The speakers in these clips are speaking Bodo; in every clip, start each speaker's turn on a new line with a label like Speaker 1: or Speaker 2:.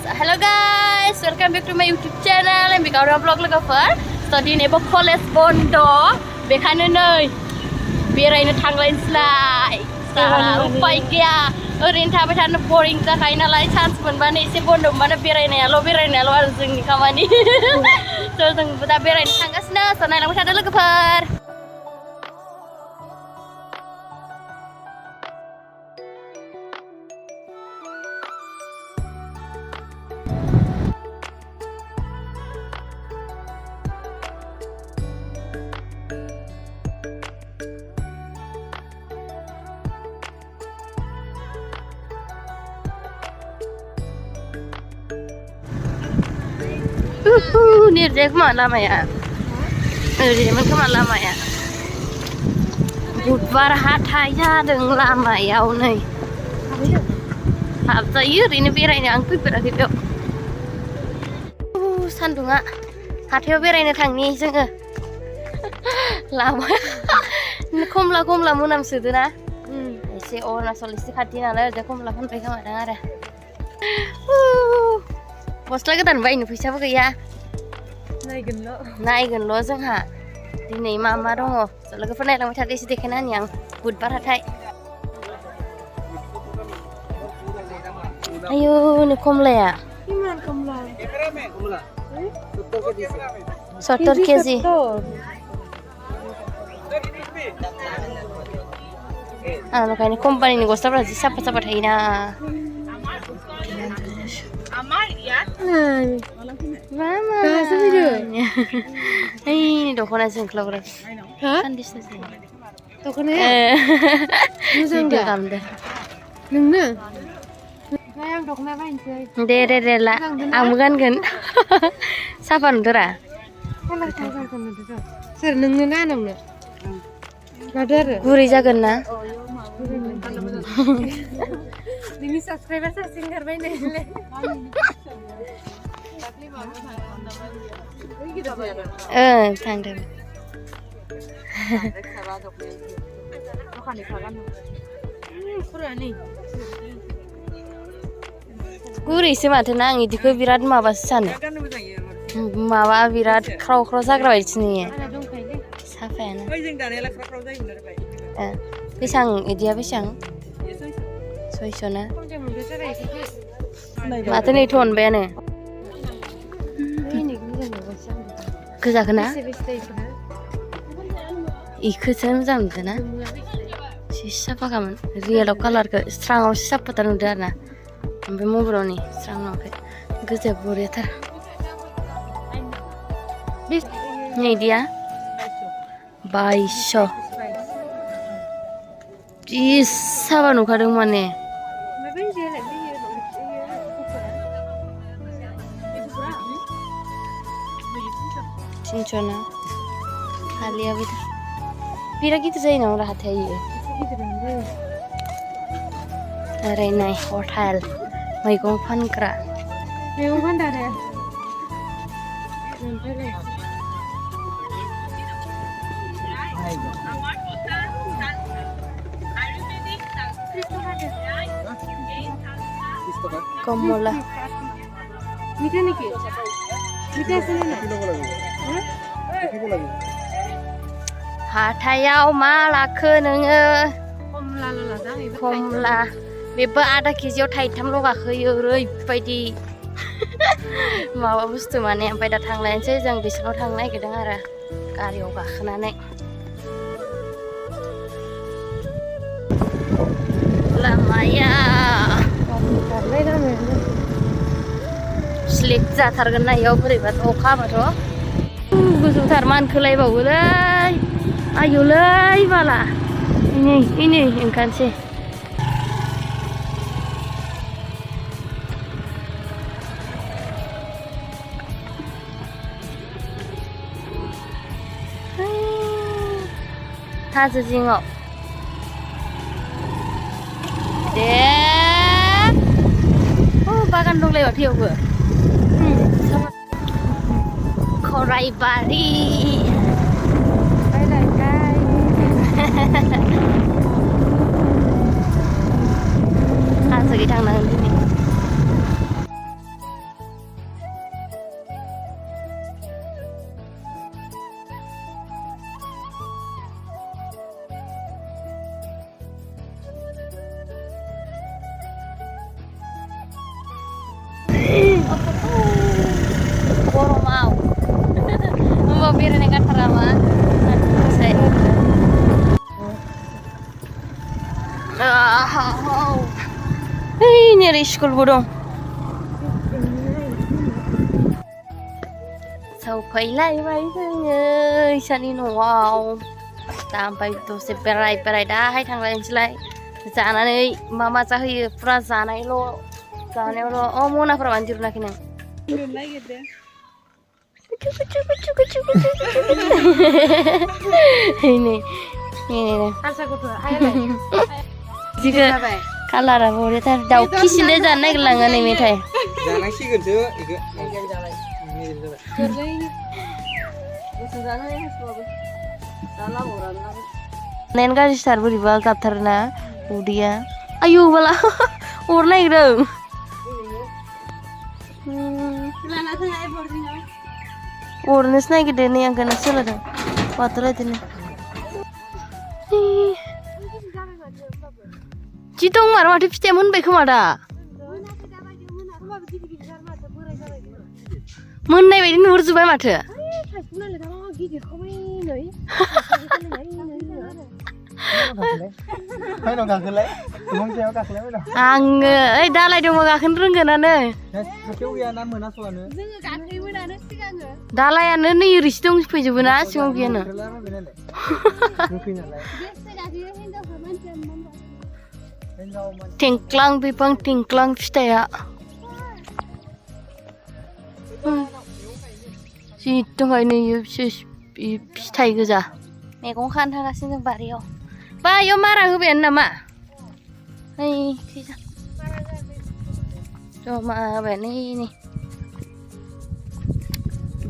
Speaker 1: Hello guys, welcome back to my YouTube channel. Yang bikin orang vlog logofer. Tadi ini bawa college bondo. Bekannya nih, बेरायनो थांलायनोसैलाय साला उपाय गैया ओरैनो थाबाय थानो बोरिं जाखायो नालाय चान्स मोनबानो एसे बन्द मोनबानो बेरायनायाल' आरो जोंनि खामानि थ' जों दा बेरायनो थांगासिनो स' नायलांबाय थादो लोगोफोर Nirjek mana lamanya? Nirjek mana lamanya? Budbar hatai jadeng lama ya unai. Apa yur ini biranya angku berakit yuk. Sandunga hatai biranya tangni jenga. Lama. Komla munam suduna. Si orang solisi hati nala ada komla pun mereka mana ada. Bos lagi dan bayi nih bisa bukan ya? Naikkan lo जोंहा दिनै मा दङ लोगोफोर नायलांबाय थादो एसे देखायनानै आं बुधबार हाथाय आयौ नै कमलाया 70 केजि आं ओंखायनो कम्पानिनि गस्लाफोरा जि साफा थायोना Mama. Ini dokona sengklok. Kandis nasi. Dokona. Musuh enggak kamu deh. Nengna. Sayang dokona main sih. Deh lah. Amu kan. Siapa nundura? Ser nengna nengna. Kadar. Gurih jagan na. Ini subscriber saya singar main deh. थांदों गुरैसो माथो ना आं इदिखौ बिराद माबासो सानो माबा बिराद ख्राव जाग्रा बायदि नुयो साफायानो बेसां इदिया बेसां 600 ना माथो नै थनबायानो गोजाखोना इखोसो मोजां नुदोंना एसे साफाखामोन रियेलाव कालारखौ स्राङाव साफाथार नुदों आरो ना ओमफ्राय मबाइलाव नै स्रां नुवाखै गोजाया बरियाथार नै इदिया 2200 जि साफा नुखादों माने Cincona, halia bida. Bira gitu saya nong rahat ya. Renai hotel, mai kong fan kera. Mai kong dah ada. Komola. Mita ni ke? Mita sini na. हाथायाव मा लाखो नोङो खमला बेबो आधा केजियाव थाइथामल' गाखोयो ओरैबायदि माबा बुस्थु माने ओमफ्राय दा थांलायनोसै जों बिसोरनाव थांनो नागिरदों आरो गारियाव गाखोनानै लामाया स्लिक जाथारगोन ना इयाव बोरैबाथ' अखा हाबाथ' गोजौथार मानखोलायबावोलै आयौलै बाला ini ओंखारसै हाजो जिङाव दे बागान दंलाय माथो इयावबो खराइबारि हाजोखै थांनांगोन दिनै Goromaw. Mau berenang kan Rama. Saya. Hei, nyari sekolah bodong. Saupailah baiknya, sani wow. Sampai itu seperai-perai dah, hai tang lain selai. Sana nih, mama cahaya pura sana lo, sana lo. Oh, mau nak pura banjir nak ini. Ini. Jika kalah boleh tar jauh kisi deh jangan kelangan ini mithai.
Speaker 2: Jangan sih kan tuh, itu.
Speaker 1: Nen kan star beri bal kapter na, udia. Ayu bala, urna ireng. Urnes na gede nih yang kena sulah dah, patulai ini. Citong mar mati piste mun beku mada. Mun naik ini nur zubai mata. Ang, dalai dong gakan renggan ane. Dalai ane nih iris dong sepeju benar semua biana. Tingklang bipang tingklang pistaya. Si tengah ini pistai kerja. Megong kan thang kasih tu bario. Ba, yo marah hubian nama. Hei, kisah. Cuma begini.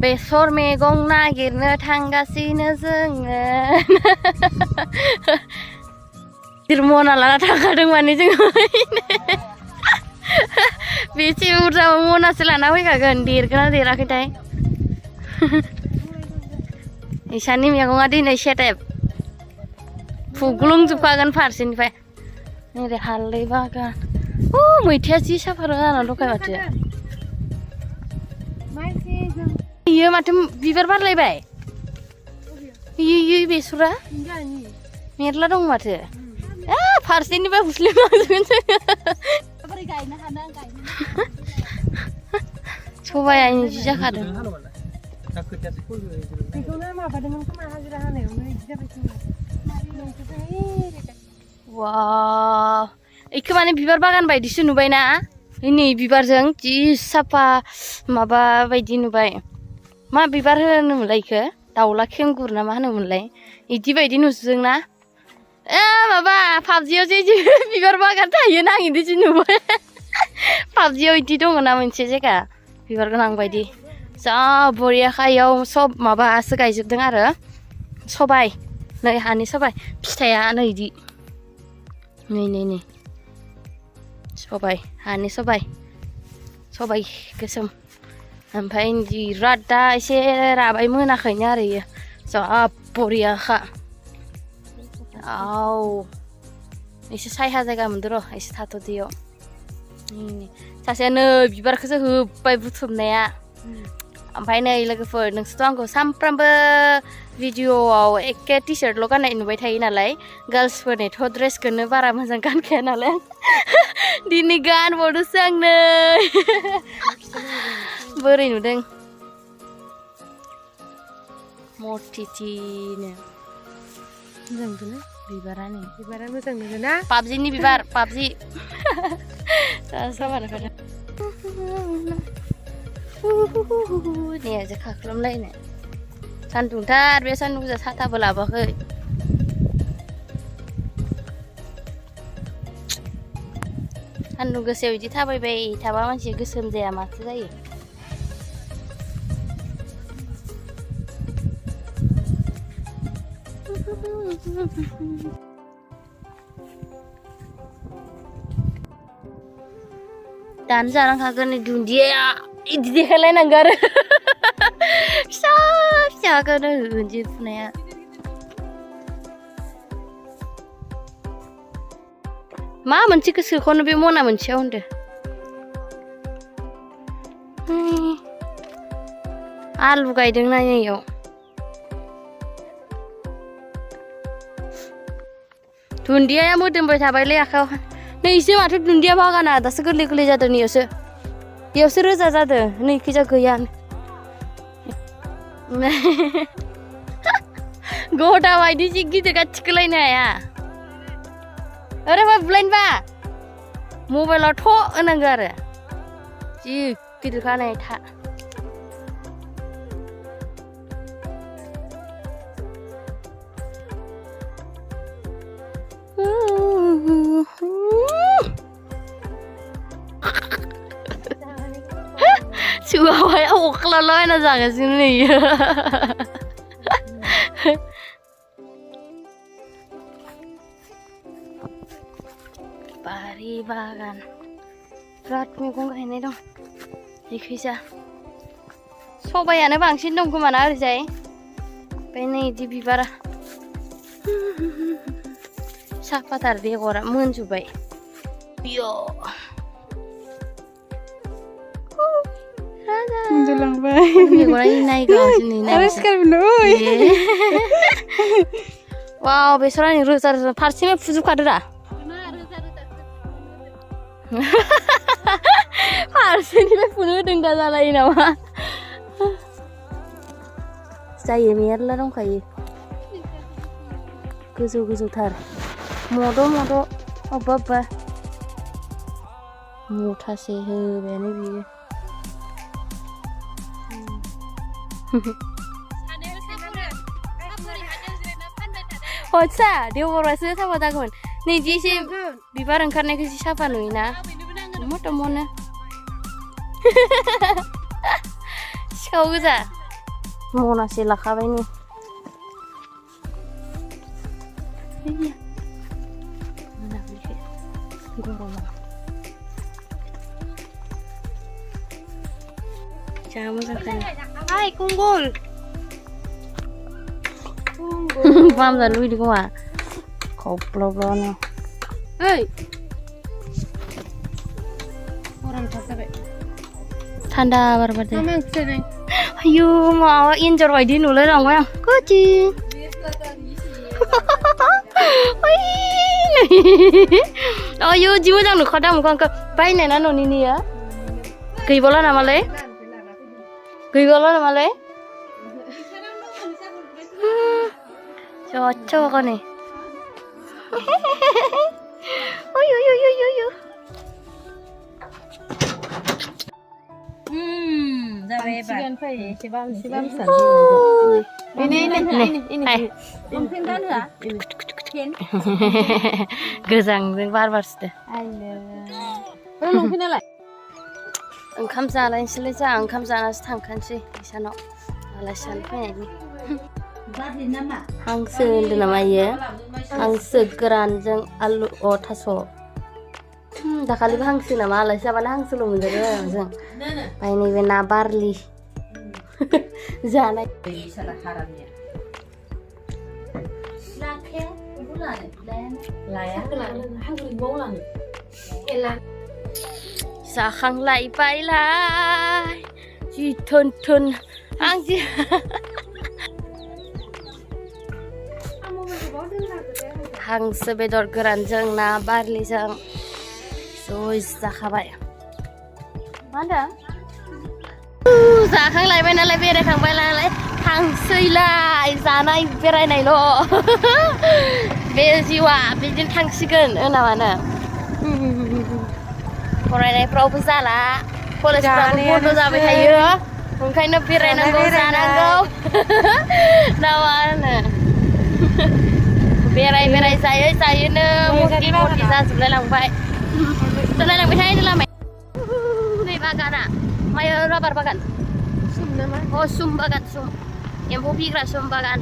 Speaker 1: Besor megong nagirna thang kasih nazengan. Dirmona lana thang kadang mani jengah ini. Bici urda mona selana hui kagan dir kena dirakitai. Isani mi aku ngadi nih setep. Fuglung juga kan farsin pak. Ini deh halai bagan. Oh, muitnya sih siapa orang lo kayak macam. Iya macam biber bar lagi bay. Iya besura. Mirla dong macam. Farsin ini pak muslim langsung. Coba yang ini jajak ada. Wow, ikan mana bibar bagan bayi sini nubai na? Ini bibar jeng, jis apa, maba bayi di nubai. Ma bibar nu mulai ke, tahu lah kengur nama nu mulai. Ini bayi di nusung na? Maba, PUBG aja bibar bagan tahu nang ini sini nubai. PUBG itu dong nama mencegah, bibar kenang bayi di. Sa boria kayau sob maba segai jebdeng ara sobai नै हानि सबाय फिथाइया नै इदि नै सबाय हानि सबाय गोसोम ओमफ्राय बिराद दा एसे राबाय मोनाखैनो आरो इयो जा बरियाखा आव एसे सायहा जायगा मोनदो र' एसे थाथ'दियाव सासेयानो बिबारखौसो होबाय बुथुमनाया ओमफ्राय नै लोगोफोर नोंसोरथ' आंखौ सामफ्रामबो भिडिअ'आव एखे टि-शार्टल' गाननाय नुबाय थायो नालाय गार्ल्सफोरनिथ' ड्रेसखौनो बारा मोजां गानखाया नालाय दिनै गानबावदोंसो आं नै बोरै नुदों मटिटिनो मोजां नुदों बिबारा मोजां नुदों ना पाबजिनि बिबार पाबजि साबार nih aja kaklum lainnya sandung tar biasa sandung bisa sata belabakai sandung gesew di tabai bay taba masih gesem jaya mati lagi dan jarang kagak nih dunia ini dia lain anggar, siapa kena hunjit punya. Ma mencik kesukaan lebih mana mencik onda. आलु गायदों ना इयाव दुन्दिया मोदोमबाय थाबायलै आखायाव नै इसे माथो दुन्दिया बागाना दासो गोरलै गोरलै जादों इयावसो रोजा जादों नै इखैजा गैयानो गदा बायदि जि गिदिर गाथिखोलायनो हाया ओरैबा बुलायनोबा मबाइलाव थ' होनांगौ आरो जि गिदिर खानाय था suaway ako kalaloy na jaga sini Bari bagan berat मैगं गायनाय दं इखैजा सबायानो बांसिन दं खोमा ना ओरैजाय ओमफ्राय नै इदि बिबारा साफाथार बेगरा मोनजोब्बाय बियो
Speaker 3: Menjelang
Speaker 1: Minggu naik sini
Speaker 3: Harus kan belum?
Speaker 1: Wow, besok ni rusa Parsime fujuk kadera. Parsime ni penuh dengan salah ini nama. Saya merla dong kayak. Guzu tar. Modo apa. Mutasi beni bi. Hoca, dia berasa sama takun. Nih dia sih bibar angkarnya ke si siapa nih na? Mau temuan? Kau geza? Mau nasi lakar ini? Iya. Mana beli? Gorong. Jangan makan. Hai, kunggul. Paham tak lu di gua? Koplo nih. Hei. Orang capek. Tanda berapa? Ayo mau injor wadi nulai dong ya. Kucing. Ayo jiwa jangan kadang muka ke paine na noni ni ya. Kei bola nama le? Cocok kan nih. Ini.
Speaker 3: Mungkin kan ya?
Speaker 1: Gezang barbar sudah.
Speaker 3: Mungkin lah.
Speaker 1: Oंखाम जालायनोसैलै जोंहा ओंखाम जानासो थांखानोसै इसानाव आलासियानो फैनायनि हांसो होनदों नामा इयो हांसो गोरानजों आलु थास' दाखालिबो हांसो नामा आलासि जाबानो हांसोल' मोनजादों जों ओमफ्राय नैबे ना बारलि जानाय जाखांलायबायलाय जि थोन आं जि हांसो बेदर गोरानजों ना बारलिजों जय जाखाबाय मा होनदों जाखांलायबाय नालाय बेरायखांबाय नालाय थांसैलाय जानाय बेरायनायल' बे जिउआ बिदिनो थांसिगोन होनामानो फरायनायफ्रावबो जाला कलेजफ्राबो बन्द जाबाय थायो ओंखायनो बेरायनांगौ जानांगौ ना मा होनो बेराय जायोनो मटि जाजोबलाय लांबाय दोनलायलांबाय थायो लामायाव नै बागाना मायो राबार बागान सुम नामा अ सुम बागान सुम एम्फौ फिग्रा सुम बागान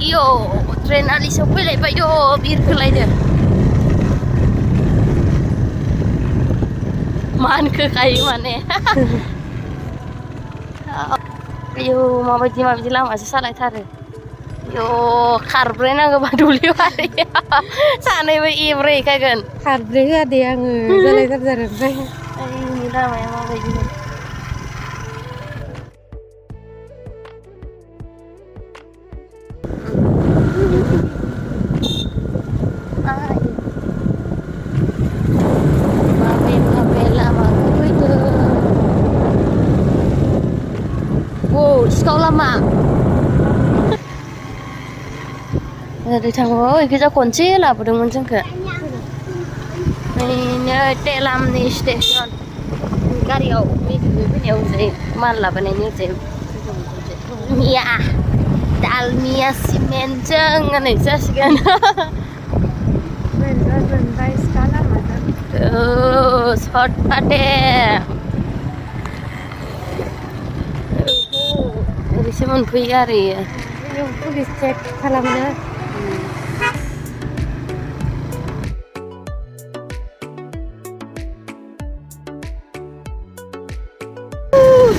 Speaker 1: Yo, tren ali sopailaयबाय yo बिरखोलायदो मानखोखायो माने आयौ माबायदि लामासो सालायथारो यो खारब्रेनांगौबा दुब्लि बारियाव सानैबो एब्रेहैखागोन
Speaker 3: खारब्रै होआ दे आङो जालायथारजारो ओमफ्राय
Speaker 1: आयनि लामाया माबायदि माबे लामाखौ फैदों ओ सिखाव लामा ओरै थांबा ओइखिजा खनसे लाबोदोंमोन जोंखौ ओरैनो तेलामनि स्टेसन गारियाव फैनायाव ओरै माल लाबोनायनि ओरै मिया दालमिया सिमेन्टजों होननाय जासिगोन सर्टकाटे ओरैसो मोनफैयो आरो इयो
Speaker 3: पुलिस चेक खालामनो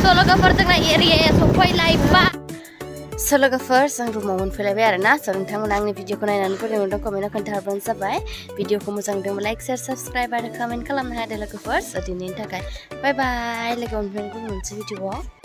Speaker 1: सल'गाफोर जोंना एरियाया सफैलायबा सल'गाफोर जों रुमाव मोनफैलायबाय आरो ना नोंथांमोना आंनि भिडिअखौ नायनानै बोरै मोनदों कमेन्टआव खोन्थाहरबानो जाबाय भिडिअखौ मोजां मोनदोंबा लाइक शेयार साबस्क्राइब आरो कमेन्ट खालामनो हादो लोगोफोर दिनैनि थाखाय बाय बाय लोगो मोनफिनगोन मोनसे भिडिअआव